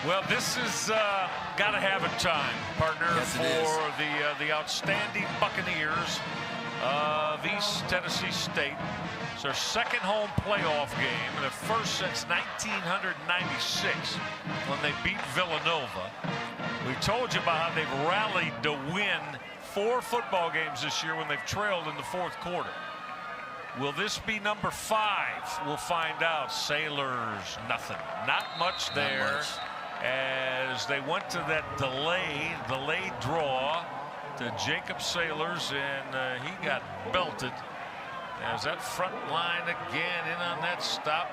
Well, this is got to have a time, partner, yes, for the outstanding Buccaneers of East Tennessee State. It's their second home playoff game, and the first since 1996 when they beat Villanova. We told you about how they've rallied to win 4 football games this year when they've trailed in the fourth quarter. Will this be number 5? We'll find out. Sailors, nothing. Not much there. Not much. As they went to that delayed draw to Jacob Sailors, and he got belted. As that front line again in on that stop.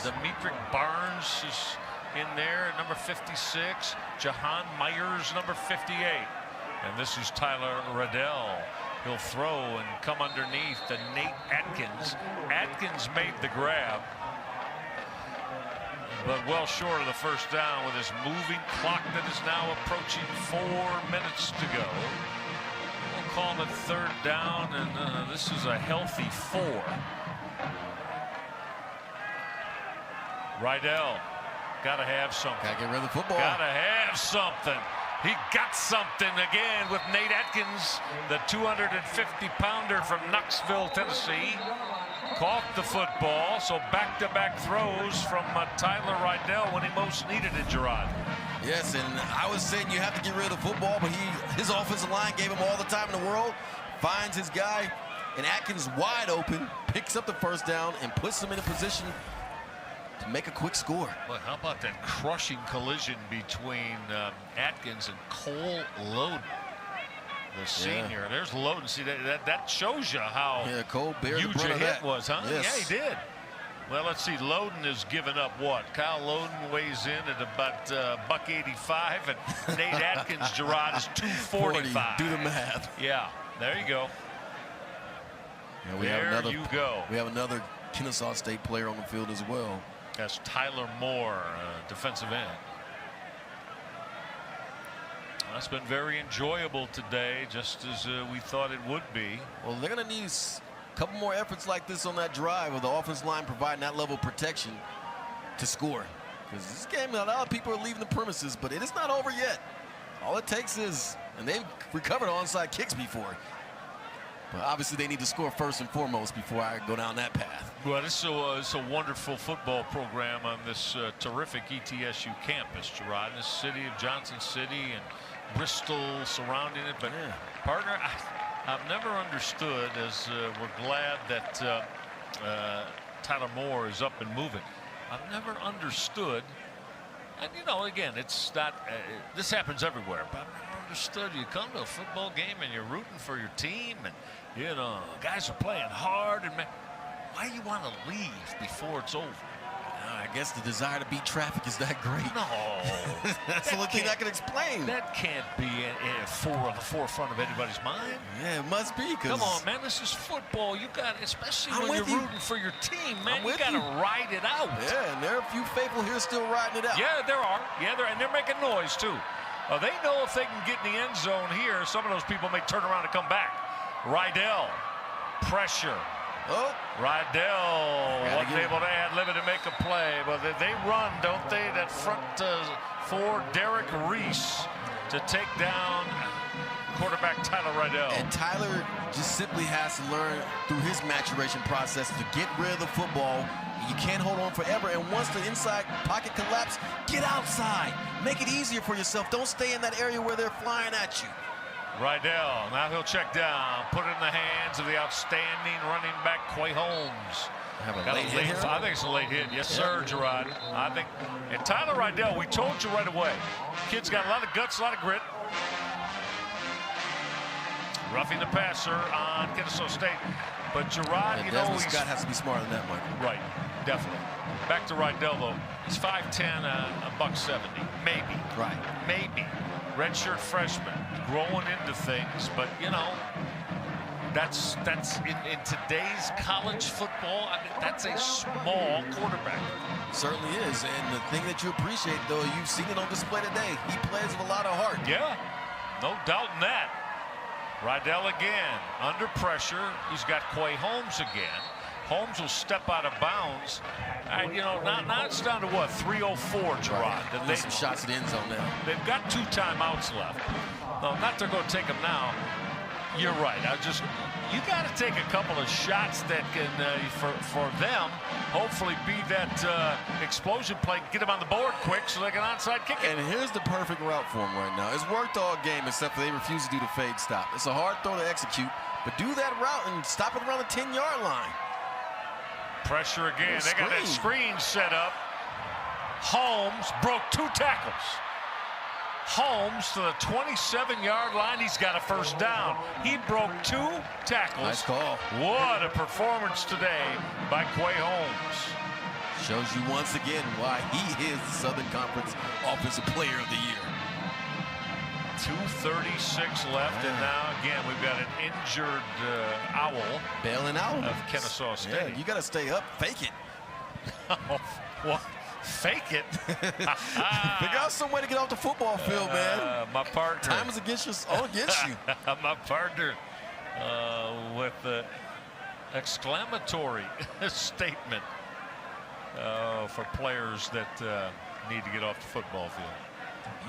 Demetric Barnes is in there at number 56. Jahan Myers, number 58. And this is Tyler Riddell. He'll throw and come underneath to Nate Atkins. Atkins made the grab, but well short of the first down with his moving clock that is now approaching 4 minutes to go. We'll call it third down, and this is a healthy 4. Riddell, got to have something. Got to get rid of the football. Got to have something. He got something again with Nate Atkins, the 250-pounder from Knoxville, Tennessee. Caught the football, so back-to-back throws from Tyler Riddell when he most needed it, Gerard. Yes, and I was saying you have to get rid of the football, but his offensive line gave him all the time in the world. Finds his guy, and Atkins wide open, picks up the first down, and puts him in a position to make a quick score. But how about that crushing collision between Atkins and Cole Loden, the senior? Yeah. There's Loden. See, that shows you how Cole huge a hit was, huh? Yes. Yeah, he did. Well, let's see. Loden has given up what? Kyle Loden weighs in at about $185, and Nate Atkins, Gerard, is 245. Do the math. Yeah, there you go. Yeah, you go. We have another Kennesaw State player on the field as well. That's Tyler Moore, defensive end. That's been very enjoyable today, just as we thought it would be. Well, they're going to need a couple more efforts like this on that drive with the offensive line providing that level of protection to score. Because this game, a lot of people are leaving the premises, but it is not over yet. All it takes is, and they've recovered onside kicks before. But obviously they need to score first and foremost before I go down that path. Well, it's a wonderful football program on this terrific ETSU campus, Gerard. In this city of Johnson City and Bristol surrounding it. But partner, I've never understood, as we're glad that Tyler Moore is up and moving. I've never understood, and you know, again, it's not, this happens everywhere, but I've never understood. You come to a football game and you're rooting for your team, and you know, guys are playing hard, and man, why do you want to leave before it's over? I guess the desire to beat traffic is that great. No. That's the only thing I can explain. That can't be on the forefront of anybody's mind. Yeah, it must be. Come on, man, this is football. You got, especially when you're rooting for your team, man, you got to ride it out. Yeah, and there are a few faithful here still riding it out. Yeah, there are. Yeah, and they're making noise, too. They know if they can get in the end zone here, some of those people may turn around and come back. Riddell, pressure. Oh, Riddell wasn't able to ad-lib it and make a play, but they run, don't they? That front for Derek Reese to take down quarterback Tyler Riddell. And Tyler just simply has to learn through his maturation process to get rid of the football. You can't hold on forever, and once the inside pocket collapses, get outside. Make it easier for yourself. Don't stay in that area where they're flying at you. Riddell, now he'll check down, put it in the hands of the outstanding running back, Quay Holmes. I think it's a late hit. Yes, sir, Gerard. I think, and Tyler Riddell, we told you right away, kid's got a lot of guts, a lot of grit. Roughing the passer on Kennesaw State. But Gerard, you know, Scott has to be smarter than that, Michael. Right, definitely. Back to Riddell, though. He's 5'10", $170. Maybe. Right. Maybe. Redshirt freshman, growing into things, but you know, that's in today's college football. I mean, that's a small quarterback. Certainly is, and the thing that you appreciate, though, you've seen it on display today. He plays with a lot of heart. Yeah, no doubt in that. Riddell again under pressure. He's got Quay Holmes again. Holmes will step out of bounds. And, you know, now it's down to what, 3:04, Gerard. Right. They some shots at the end zone now. They've got 2 timeouts left. No, not they're going to take them now. You're right. You got to take a couple of shots that can, for them, hopefully be that explosion play, get them on the board quick so they can onside kick it. And here's the perfect route for them right now. It's worked all game except for they refuse to do the fade stop. It's a hard throw to execute, but do that route and stop it around the 10-yard line. Pressure again. They got that screen set up. Holmes broke 2 tackles. Holmes to the 27-yard line. He's got a first down. He broke 2 tackles. Nice call. What a performance today by Quay Holmes. Shows you once again why he is the Southern Conference Offensive Player of the Year. 2:36 left, and now again we've got an injured Owl bailing out of Kennesaw State. Yeah, you got to stay up, fake it. What? Fake it? Figure out some way to get off the football field, man. My partner. Time is against you. My partner with the exclamatory statement for players that need to get off the football field.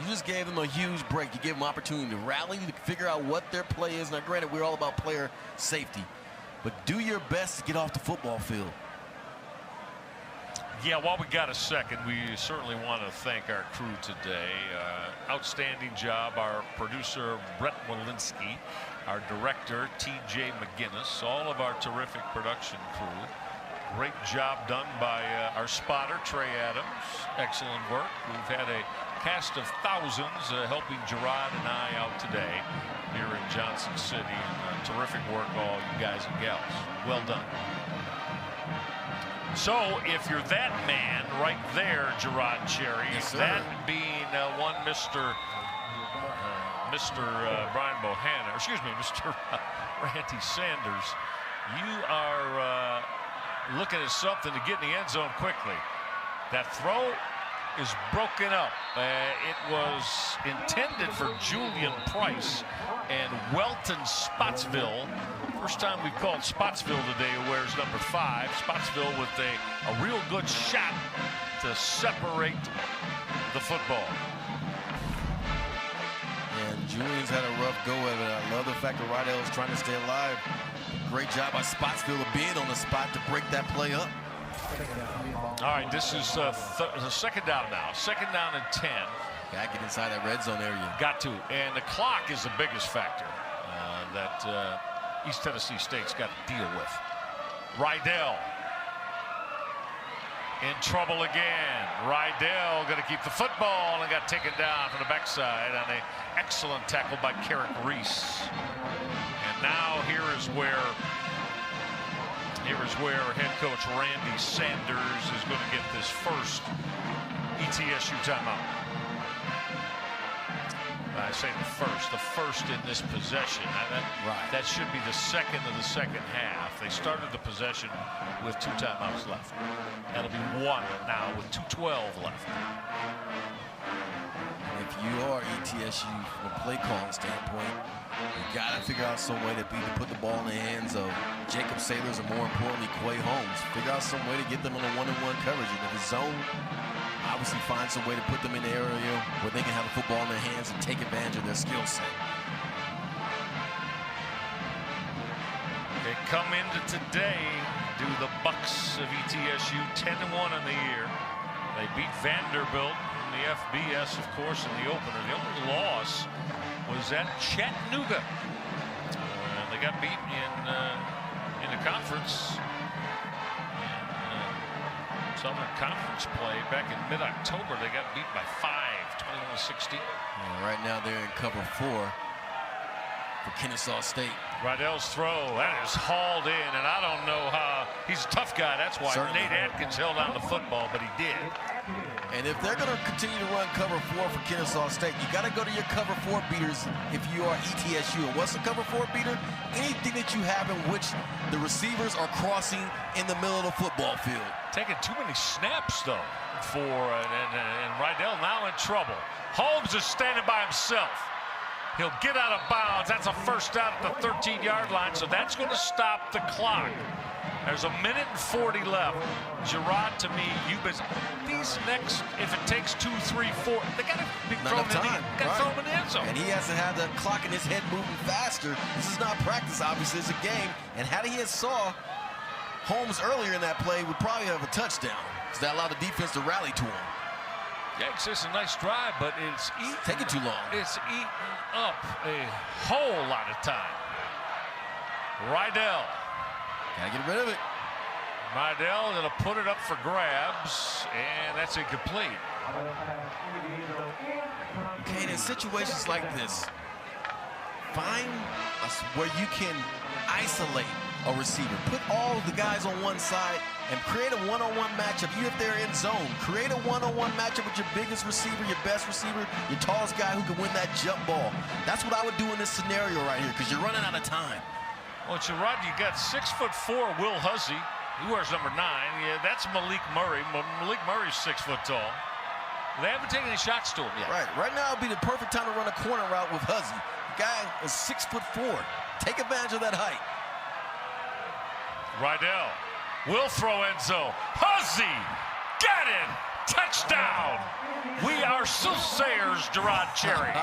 You just gave them a huge break. You gave them opportunity to rally, to figure out what their play is. Now, granted, we're all about player safety, but do your best to get off the football field. Yeah, while we got a second, we certainly want to thank our crew today. Outstanding job, our producer, Brett Walensky, our director, TJ McGinnis, all of our terrific production crew. Great job done by our spotter, Trey Adams. Excellent work. We've had a cast of thousands helping Gerard and I out today here in Johnson City. And, terrific work, all you guys and gals. Well done. So, if you're that man right there, Gerard Cherry, yes, that being one Mr. Brian Bohanna, or excuse me, Mr. Randy Sanders, you are looking at something to get in the end zone quickly. That throw is broken up. It was intended for Julian Price and Welton Spotsville. First time we've called Spotsville today, who wears number 5. Spotsville with a real good shot to separate the football. And Julian's had a rough go of it. I love the fact that Rydell is trying to stay alive. Great job by Spotsville of being on the spot to break that play up. All right, this is the second down now. Second down and 10. Got to get inside that red zone area. Got to. And the clock is the biggest factor that East Tennessee State's got to deal with. Rydell in trouble again. Rydell going to keep the football and got taken down from the backside on an excellent tackle by Carrick Reese. And now here is where head coach Randy Sanders is going to get this first ETSU timeout. I say the first in this possession. That should be the second of the second half. They started the possession with 2 timeouts left. That'll be 1 now with 2:12 left. If you are ETSU from a play calling standpoint, you got to figure out some way to put the ball in the hands of Jacob Sailors and, more importantly, Quay Holmes. Figure out some way to get them on a one-on-one coverage. And if it's zone, obviously find some way to put them in the area where they can have the football in their hands and take advantage of their skill set. They come into today, do the Bucks of ETSU 10-1 in the year. They beat Vanderbilt in the FBS, of course, in the opener. The only loss was at Chattanooga. They got beat in the conference. Southern Conference play back in mid-October. They got beat by 5, 21-16. Right now they're in cover 4 for Kennesaw State. Rydell's throw, that is hauled in, and I don't know how. He's a tough guy. That's why Certainly. Nate Atkins held on the football, but he did. And if they're going to continue to run cover 4 for Kennesaw State, you got to go to your cover 4 beaters if you are ETSU. And what's a cover 4 beater? Anything that you have in which the receivers are crossing in the middle of the football field. Taking too many snaps, though, and Rydell now in trouble. Holmes is standing by himself. He'll get out of bounds. That's a first down at the 13-yard line, so that's going to stop the clock. There's a minute and 40 left. Gerard, to me, these next, if it takes 2, 3, 4, they got to be thrown in the end zone. And he hasn't had the clock in his head moving faster. This is not practice, obviously, it's a game. And had he saw Holmes earlier in that play, would probably have a touchdown, because that allowed the defense to rally to him. Yeah, it's a nice drive, but it's taking too long. It's eaten up a whole lot of time. Rydell. Gotta get rid of it. Rydell gonna put it up for grabs, and that's incomplete. Okay, and in situations like this, find where you can isolate a receiver. Put all of the guys on one side and create a one-on-one matchup. Even if they're in zone, create a one-on-one matchup with your biggest receiver, your best receiver, your tallest guy who can win that jump ball. That's what I would do in this scenario right here, because you're running out of time. Well, Gerard, you got 6'4" Will Hussey. He wears number 9. Yeah, that's Malik Murray. Malik Murray's 6 foot tall. They haven't taken any shots to him yet. Right now would be the perfect time to run a corner route with Hussey. The guy is 6'4". Take advantage of that height. Rydell will throw end zone. Hussey, got it! Touchdown! We are soothsayers, Gerard Cherry.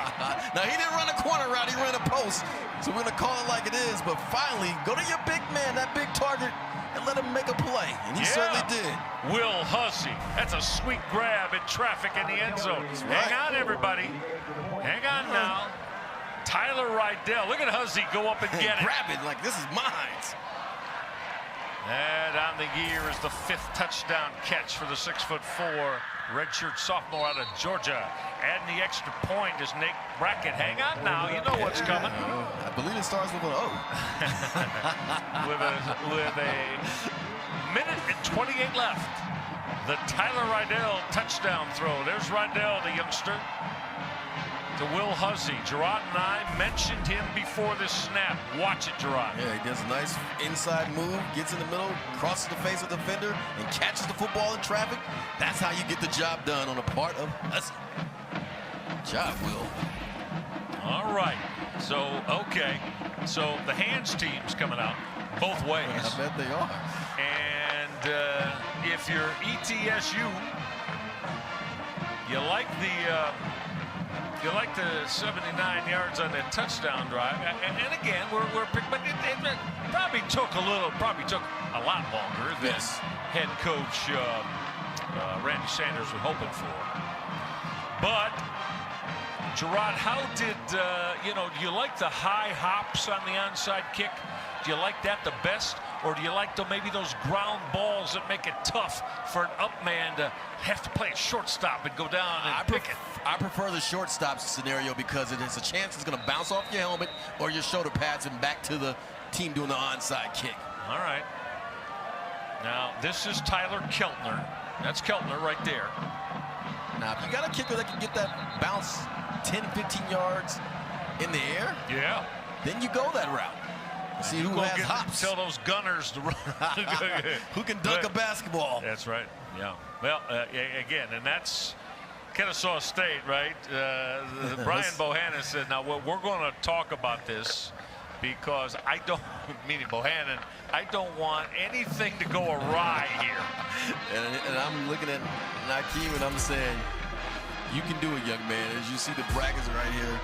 Now, he didn't run a corner route, he ran a post. So we're going to call it like it is. But finally, go to your big man, that big target, and let him make a play. And he certainly did. Will Hussey. That's a sweet grab in traffic in the end zone. Hang on, everybody. Hang on now. Tyler Rydell. Look at Hussey go up and get it. Grab it like this is mine. And on the year is the 5th touchdown catch for the 6'4" redshirt sophomore out of Georgia. Adding the extra point is Nate Brackett. Hang on now, you know what's coming. I believe it starts with an O. with a minute and 28 left. The Tyler Rydell touchdown throw. There's Rydell, the youngster, to Will Hussey. Gerard and I mentioned him before this snap. Watch it, Gerard. Yeah, he does a nice inside move, gets in the middle, crosses the face of the defender, and catches the football in traffic. That's how you get the job done on a part of Hussey. Good job, Will. All right. So, okay. So the hands team's coming out both ways. I bet they are. And if you're ETSU, you like the 79 yards on that touchdown drive, and again, but it probably took a lot longer than head coach Randy Sanders was hoping for. But Gerard, how did do you like the high hops on the onside kick? Do you like that the best, or do you like maybe those ground balls that make it tough for an up man to have to play a shortstop and go down and pick it? I prefer the shortstop scenario because it is a chance it's going to bounce off your helmet or your shoulder pads and back to the team doing the onside kick. All right. Now, this is Tyler Keltner. That's Keltner right there. Now, if you got a kicker that can get that bounce 10, 15 yards in the air, then you go that route. See who has hops. Tell those gunners to run. Who can dunk a basketball. That's right. Yeah. Well, again, and that's Kennesaw State, right? Brian Bohannon said, now we're going to talk about this because meaning Bohannon, I don't want anything to go awry here. And I'm looking at Nakeem and I'm saying, you can do it, young man. As you see the brackets right here.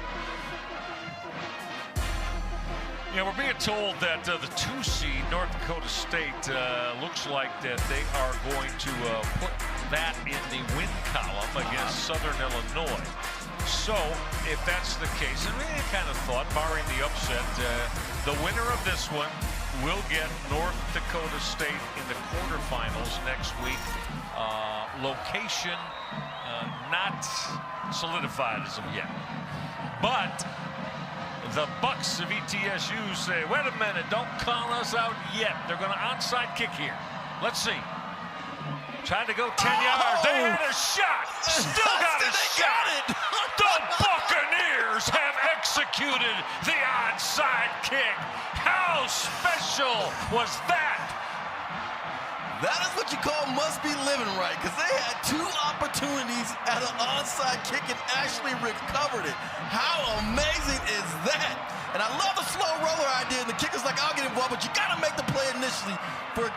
Yeah, we're being told that the 2 seed North Dakota State looks like that they are going to put that in the win column against Southern Illinois. So, if that's the case, and we kind of thought, barring the upset, the winner of this one will get North Dakota State in the quarterfinals next week. Location not solidified as of yet. But the Bucks of ETSU say, wait a minute, don't count us out yet. They're going to onside kick here. Let's see. Tried to go 10 yards. They had a shot. Still got a shot. The Buccaneers have executed the onside kick. How special was that? That is what you call must be living right, because they had 2 opportunities at an onside kick and actually recovered it. How amazing is that? And I love the slow roller idea, and the kicker's like, I'll get involved, but you got to make the play initially for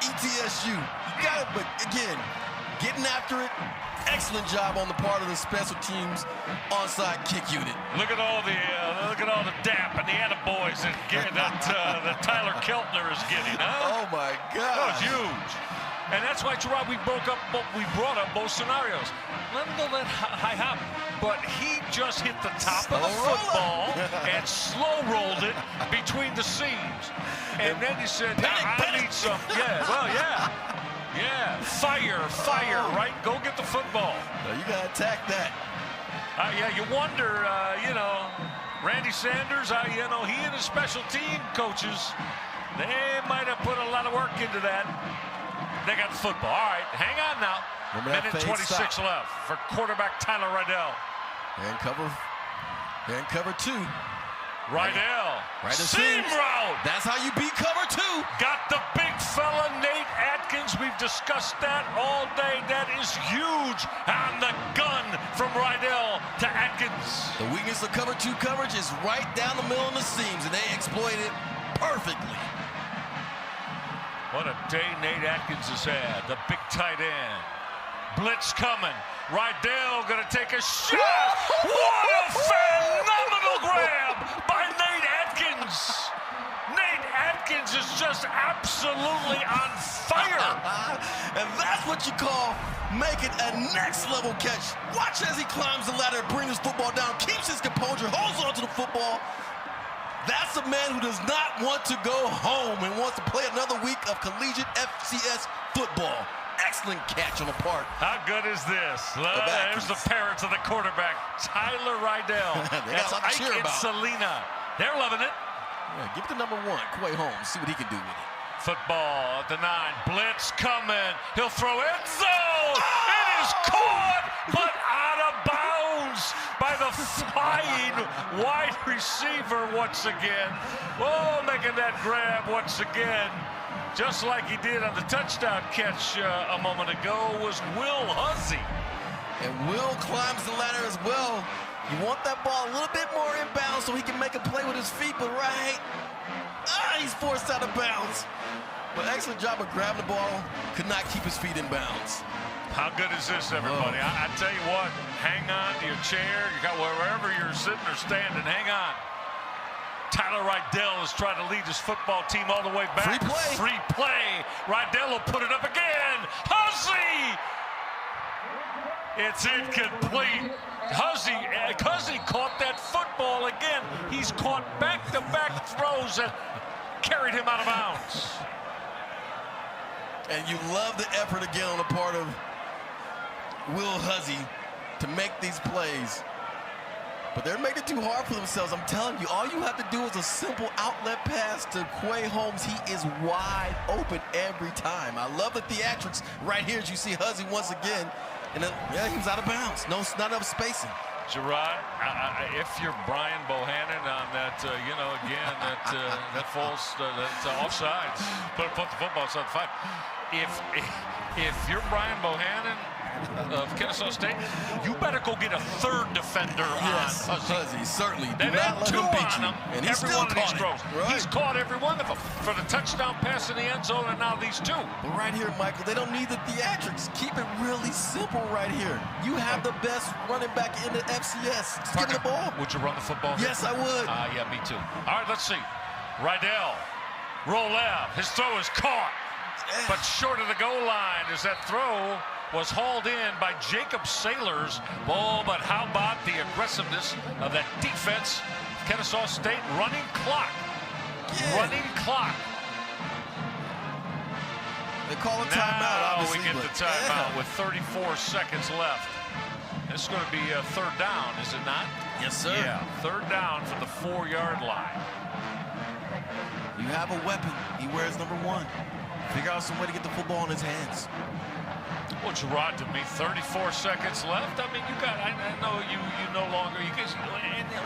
ETSU. You got it, but again, getting after it. Excellent job on the part of the special teams onside kick unit. Look at all the dap and the attaboys that Tyler Keltner is getting, huh? Oh my God! That was huge, and that's why, Gerard, we brought up both scenarios. Let him go that high hop, but he just hit the top of the football and slow rolled it between the seams, and then he said, "I need some." Yeah, well, yeah. Yeah, fire, right? Go get the football. Well, you got to attack that. Yeah, you wonder, Randy Sanders, he and his special team coaches, they might have put a lot of work into that. They got the football. All right, hang on now. Minute 26 left for quarterback Tyler Rydell. And cover 2. Rydell, right seam route. That's how you beat cover 2. Got the big fella, Nate Atkins. We've discussed that all day. That is huge on the gun from Rydell to Atkins. The weakness of cover 2 coverage is right down the middle of the seams, and they exploit it perfectly. What a day Nate Atkins has had. The big tight end. Blitz coming. Rydell gonna take a shot. What a phenomenal grab by Nate Atkins. Nate Atkins is just absolutely on fire. And that's what you call making a next level catch. Watch as he climbs the ladder, brings his football down, keeps his composure, holds on to the football. That's a man who does not want to go home and wants to play another week of collegiate FCS football. Excellent catch on the part. How good is this? There's the parents of the quarterback, Tyler Rydell. That's Ike and Selena. They're loving it. Yeah, give it to number 1, Quay Holmes. See what he can do with it. Football at the 9. Blitz coming. He'll throw end zone. It is caught, but out of bounds by the flying wide receiver once again. Oh, making that grab once again. Just like he did on the touchdown catch a moment ago was Will Huzzy. And Will climbs the ladder as well. You want that ball a little bit more inbounds so he can make a play with his feet, but he's forced out of bounds. But excellent job of grabbing the ball. Could not keep his feet in bounds. How good is this, everybody? I tell you what, hang on to your chair. You got wherever you're sitting or standing, hang on. Tyler Rydell is trying to lead his football team all the way back. Free play. Rydell will put it up again. Huzzy! It's incomplete. Huzzy caught that football again. He's caught back-to-back throws that carried him out of bounds. And you love the effort again on the part of Will Huzzy to make these plays. But they're making it too hard for themselves. I'm telling you, all you have to do is a simple outlet pass to Quay Holmes. He is wide open every time. I love the theatrics right here as you see Huzzy once again. And then, he was out of bounds. No, not enough spacing. Gerard, if you're Brian Bohannon on that, that false, that's offsides. Put the football outside the 5. If you're Brian Bohannon of Kennesaw State, you better go get a 3rd defender on Huzzy. Certainly. They had 2 on him. And he's every still one of these throws. Right. He's caught every one of them for the touchdown pass in the end zone, and now these 2. But right here, Michael, they don't need the theatrics. Keep it really simple right here. You have the best running back in the FCS. Just give him the ball. Would you run the football here? Yes, I would. Yeah, me too. All right, let's see. Rydell, roll left. His throw is caught, but short of the goal line as that throw was hauled in by Jacob Sailors. Oh, but how about the aggressiveness of that defense? Kennesaw State running clock. Running clock. They call a timeout, obviously. We get the timeout with 34 seconds left. This is going to be a 3rd down, is it not? Yes, sir. Yeah, 3rd down from the 4-yard line. You have a weapon. He wears number 1. Figure out some way to get the football in his hands. Well, Gerard, to me, 34 seconds left. I mean, I know you no longer. You guys,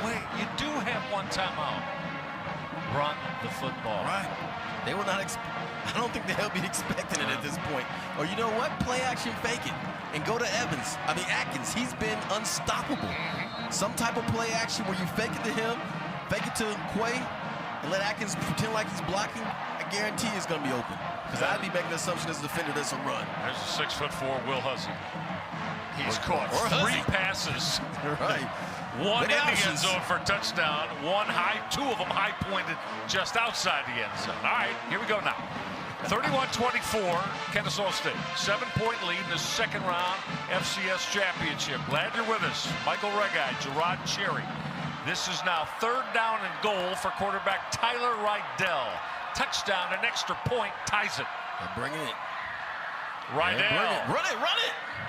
wait, you do have 1 timeout. run the football. Right. They will not. I don't think they'll be expecting it at this point. Or you know what? Play action, fake it, and go to Atkins. He's been unstoppable. Some type of play action where you fake it to him, fake it to Quay, and let Atkins pretend like he's blocking. I guarantee it's going to be open. Because I'd be making the assumption as a defender that's a run. There's a 6'4" Will Hussey. He's caught 3 passes. Right. One in the end zone for a touchdown. Two of them high pointed just outside the end zone. All right, here we go now. 31-24, Kennesaw State. 7-point lead in the second round FCS championship. Glad you're with us. Michael Regai, Gerard Cherry. This is now 3rd down and goal for quarterback Tyler Rydell. Touchdown, an extra point, ties it. They're bringing it. Rydell. Run it.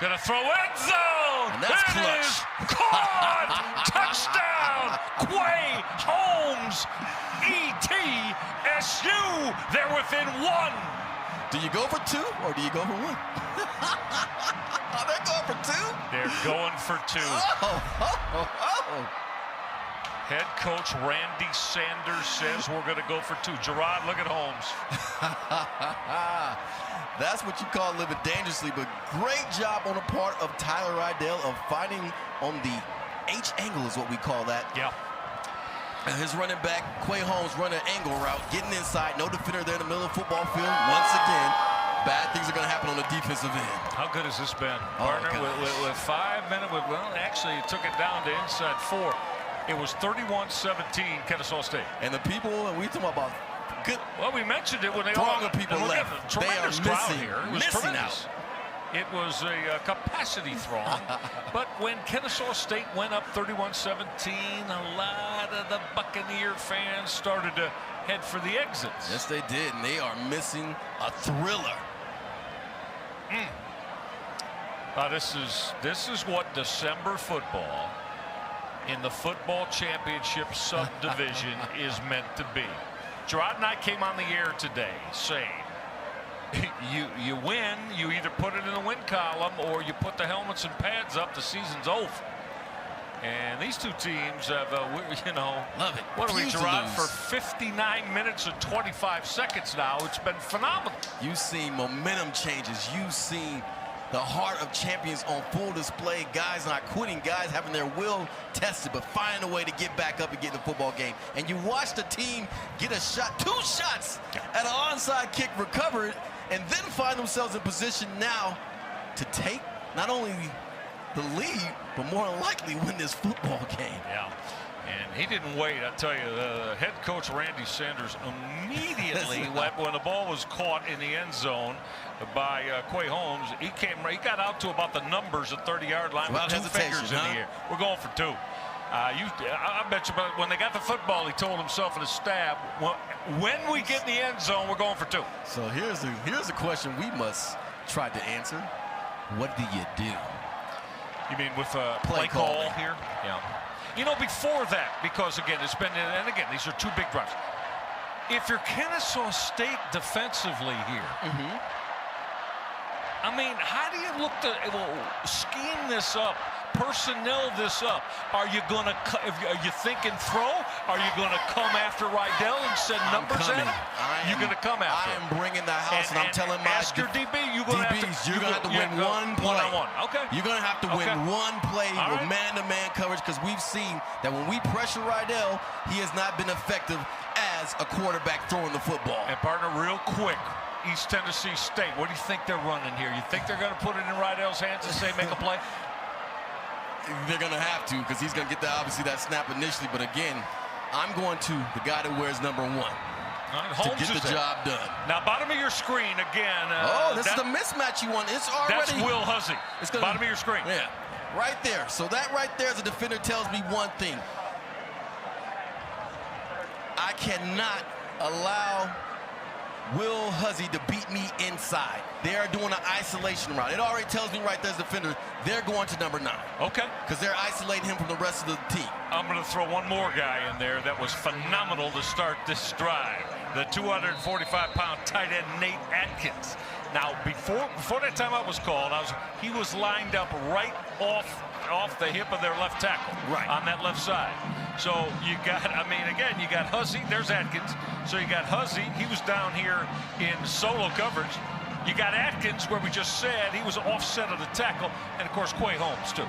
Gonna throw end zone. And that's clutch. It is caught. Touchdown. Quay Holmes. ETSU. They're within 1. Do you go for 2 or do you go for 1? They're going for 2? They're going for 2. Oh. Head coach Randy Sanders says we're going to go for 2. Gerard, look at Holmes. That's what you call living dangerously, but great job on the part of Tyler Rydell of finding on the H angle is what we call that. Yeah. His running back, Quay Holmes, running an angle route, getting inside. No defender there in the middle of the football field. Once again, bad things are going to happen on the defensive end. How good has this been? Partner, with 5 minutes, well, actually, it took it down to inside 4. It was 31-17, Kennesaw State. And the people, we talking about good. Well, we mentioned it when they all the people left. They are missing here. It was tremendous. It was a capacity throng. But when Kennesaw State went up 31-17, a lot of the Buccaneer fans started to head for the exits. Yes, they did, and they are missing a thriller. This is what December football in the football championship subdivision is meant to be. Gerard and I came on the air today saying, you win, you either put it in the win column or you put the helmets and pads up, the season's over. And these two teams have, love it. What are we, Gerard, for 59 minutes and 25 seconds now? It's been phenomenal. You've seen momentum changes. You've seen the heart of champions on full display. Guys not quitting, guys having their will tested, but finding a way to get back up and get in the football game. And you watch the team get a shot, 2 shots at an onside kick, recover it, and then find themselves in position now to take not only the lead, but more than likely win this football game. Yeah. And he didn't wait. I tell you, the head coach Randy Sanders immediately, when the ball was caught in the end zone by Quay Holmes, he got out to about the numbers at 30-yard line with 2 fingers in the air. We're going for 2. I bet you, but when they got the football, he told himself and his staff, when we get in the end zone, we're going for 2. So here's the question we must try to answer. What do you do? You mean with play call here? Yeah. You know, before that, because again, it's been, and again, these are 2 big drives. If you're Kennesaw State defensively here, I mean, how do you look to scheme this up, personnel this up? Are you gonna? Are you thinking throw? Are you gonna come after Rydell and send numbers at him? You're gonna come after. I am bringing the house, and I'm telling my ask your DB. You're gonna have to win one play. One-on-one. Okay. You're gonna have to win one play with man-to-man coverage, because we've seen that when we pressure Rydell, he has not been effective as a quarterback throwing the football. And partner, real quick. East Tennessee State, what do you think they're running here? You think they're going to put it in Rydell's hands and say make a play? They're going to have to, because he's going to get obviously that snap initially. But again, I'm going to the guy that wears number 1 to get the job done. Now, bottom of your screen again. This is the mismatch you want. It's already. That's Will Hussey. Bottom of your screen. Yeah, right there. So that right there as a defender tells me one thing. I cannot allow Will Hussey to beat me inside. They are doing an isolation route. It already tells me right there as a defender, they're going to number 9. Okay. Because they're isolating him from the rest of the team. I'm going to throw one more guy in there that was phenomenal to start this drive. The 245-pound tight end, Nate Atkins. Now, before that timeout was called, he was lined up right off the hip of their left tackle on that left side. So you got, I mean, again, you got Hussey. There's Atkins. So you got Hussey. He was down here in solo coverage. You got Atkins, where we just said he was offset of the tackle, and of course Quay Holmes too.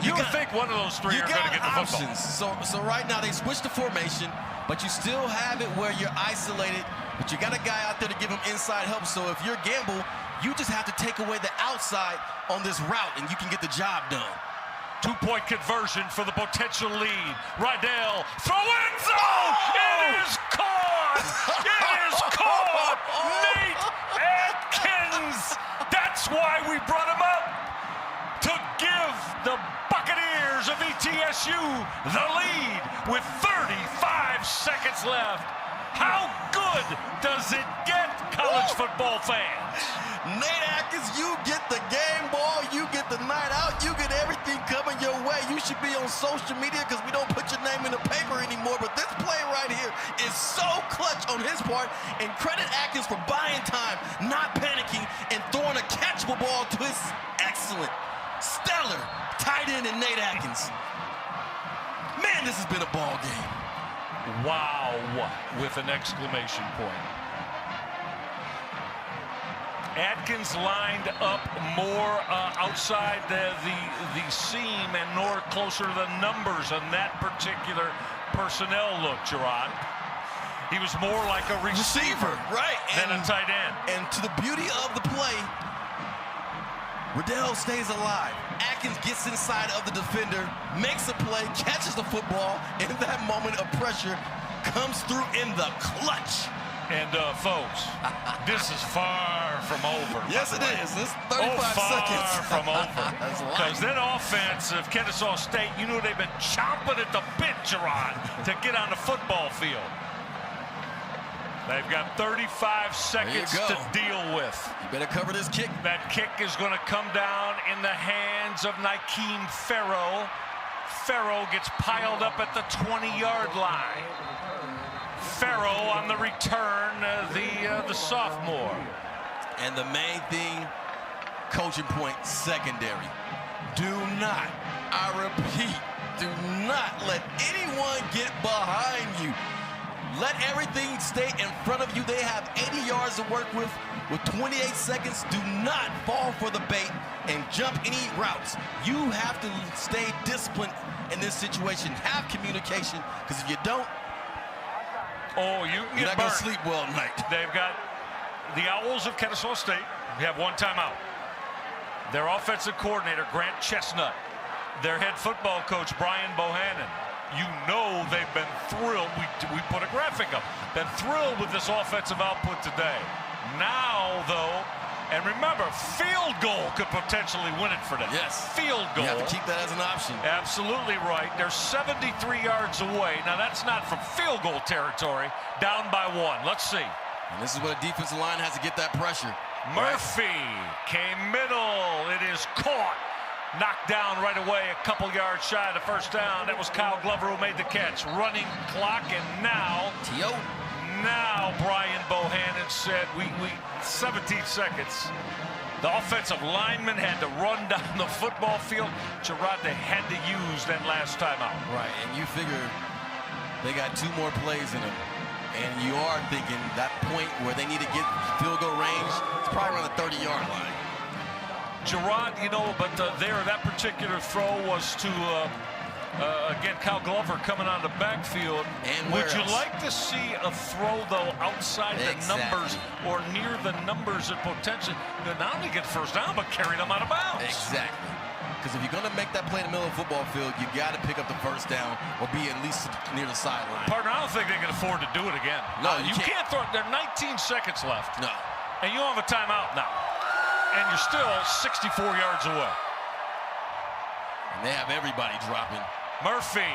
You would think one of those three are going to get the football. So right now they switched the formation, but you still have it where you're isolated, but you got a guy out there to give him inside help. So if you're Gamble, you just have to take away the outside on this route, and you can get the job done. Two-point conversion for the potential lead. Rydell, throw in zone! It is caught! It is caught! Nate Atkins! That's why we brought him up, to give the Buccaneers of ETSU the lead with 35 seconds left. How good does it get, college football fans? Nate Atkins, you get the game ball, you get the night out, you get everything coming your way. You should be on social media because we don't put your name in the paper anymore. But this play right here is so clutch on his part. And credit Atkins for buying time, not panicking, and throwing a catchable ball to his excellent, stellar tight end in Nate Atkins. Man, this has been a ball game. Wow, with an exclamation point. Atkins lined up more outside the seam and more closer to the numbers on that particular personnel look, Gerard. He was more like a receiver right, than a tight end. And to the beauty of the play, Rydell stays alive. Atkins gets inside of the defender, makes a play, catches the football, and that moment of pressure comes through in the clutch. And folks, this is far from over. Yes, it is. This is 35 seconds. Far from over. Because that offense of Kennesaw State, you know they've been chomping at the bit, Gerard, to get on the football field. They've got 35 seconds to deal with. You better cover this kick. That kick is going to come down in the hands of Nykeem Farrow. Farrow gets piled up at the 20-yard line. Farrow on the return, the sophomore. And the main thing, coaching point, secondary. Do not, I repeat, do not let anyone get behind you. Let everything stay in front of you. They have 80 yards to work with 28 seconds. Do not fall for the bait and jump any routes. You have to stay disciplined in this situation. Have communication, because if you don't, you're not going to sleep well at night. They've got the Owls of Kennesaw State. We have one timeout. Their offensive coordinator, Grant Chestnut. Their head football coach, Brian Bohannon. You know they've been thrilled. We put a graphic up. Been thrilled with this offensive output today. Now, though, and remember, field goal could potentially win it for them. Yes. Field goal. You have to keep that as an option. Absolutely right. They're 73 yards away. Now, that's not from field goal territory. Down by 1. Let's see. And this is where the defensive line has to get that pressure. Murphy came middle. It is caught. Knocked down right away, a couple yards shy of the first down. That was Kyle Glover who made the catch. Running clock, and now Brian Bohannon said, we 17 seconds. The offensive lineman had to run down the football field. Gerard, they had to use that last timeout. Right, and you figure they got 2 more plays in them. And you are thinking that point where they need to get field goal range, it's probably around the 30-yard line. Gerard, you know, but that particular throw was to, again, Kyle Glover coming on the backfield. And would you like to see a throw, though, outside the numbers or near the numbers at potential? Not only get first down, but carry them out of bounds. Exactly. Because if you're going to make that play in the middle of the football field, you got to pick up the first down or be at least near the sideline. Partner, I don't think they can afford to do it again. No, you can't throw it. There are 19 seconds left. No. And you don't have a timeout now. And you're still 64 yards away. And they have everybody dropping. Murphy.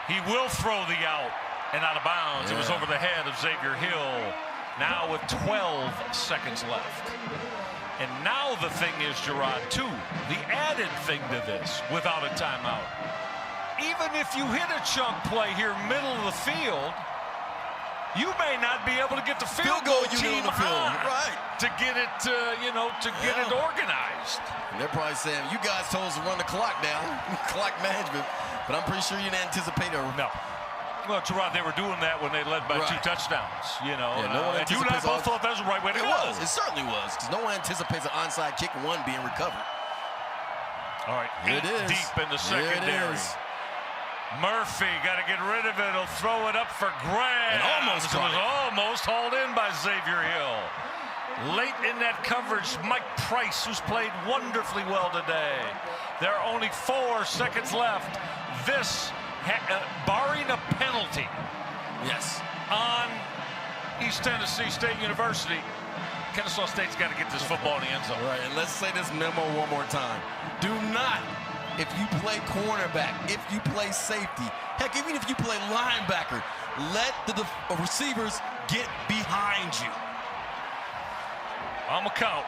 He will throw the out and out of bounds. It was over the head of Xavier Hill. Now with 12 seconds left. And now the thing is, Gerard, too, the added thing to this, without a timeout. Even if you hit a chunk play here, middle of the field, you may not be able to get the field goal team on to get it, get it organized. And they're probably saying, you guys told us to run the clock down, clock management. But I'm pretty sure you didn't anticipate a... No. Well, Gerard, they were doing that when they led by 2 touchdowns, you know. Yeah, no one and you and I both thought that was the right way to go. It was. It certainly was, because no one anticipates an onside kick 1 being recovered. All right, Here 8 it is. deep in the secondary. Murphy got to get rid of it. He'll throw it up for grabs. And almost it was almost hauled in by Xavier Hill. Late in that coverage, Mike Price, who's played wonderfully well today. There are only 4 seconds left. This, barring a penalty, yes, on East Tennessee State University, Kennesaw State's got to get this football in the end zone. Right, and let's say this memo one more time. Do not, if you play cornerback, if you play safety, heck, even if you play linebacker, let the receivers get behind you. I'm going to count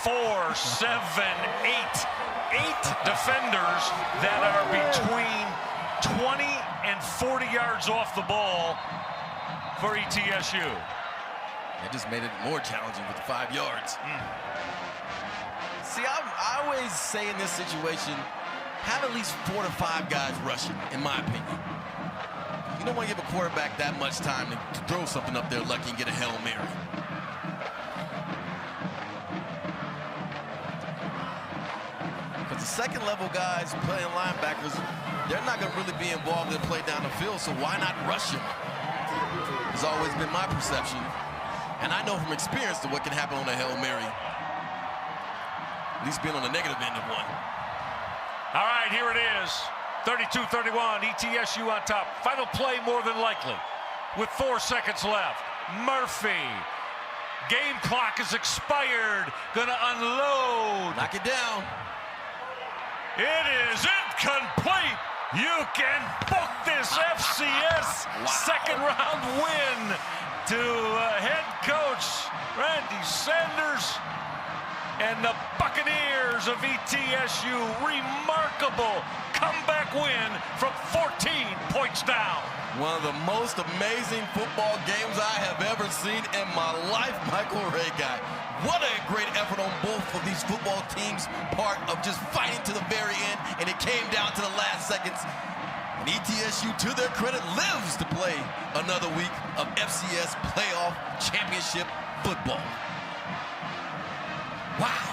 4, 7, 8. 8 defenders that are between 20 and 40 yards off the ball for ETSU. It just made it more challenging with the 5 yards. See, I always say in this situation, have at least 4 to 5 guys rushing, in my opinion. You don't want to give a quarterback that much time to throw something up there lucky and get a Hail Mary. Because the second level guys playing linebackers, they're not going to really be involved in play down the field, so why not rush him? Has always been my perception. And I know from experience that what can happen on a Hail Mary, at least being on the negative end of one. All right, here it is. 32-31, ETSU on top. Final play more than likely with 4 seconds left. Murphy. Game clock is expired. Gonna unload. Knock it down. It is incomplete. You can book this FCS second round win to head coach Randy Sanders and the Buccaneers of ETSU. Remarkable comeback win from 14 points down. One of the most amazing football games I have ever seen in my life, Michael Ray guy. What a great effort on both of these football teams, part of just fighting to the very end, and it came down to the last seconds. And ETSU, to their credit, lives to play another week of FCS playoff championship football. Wow.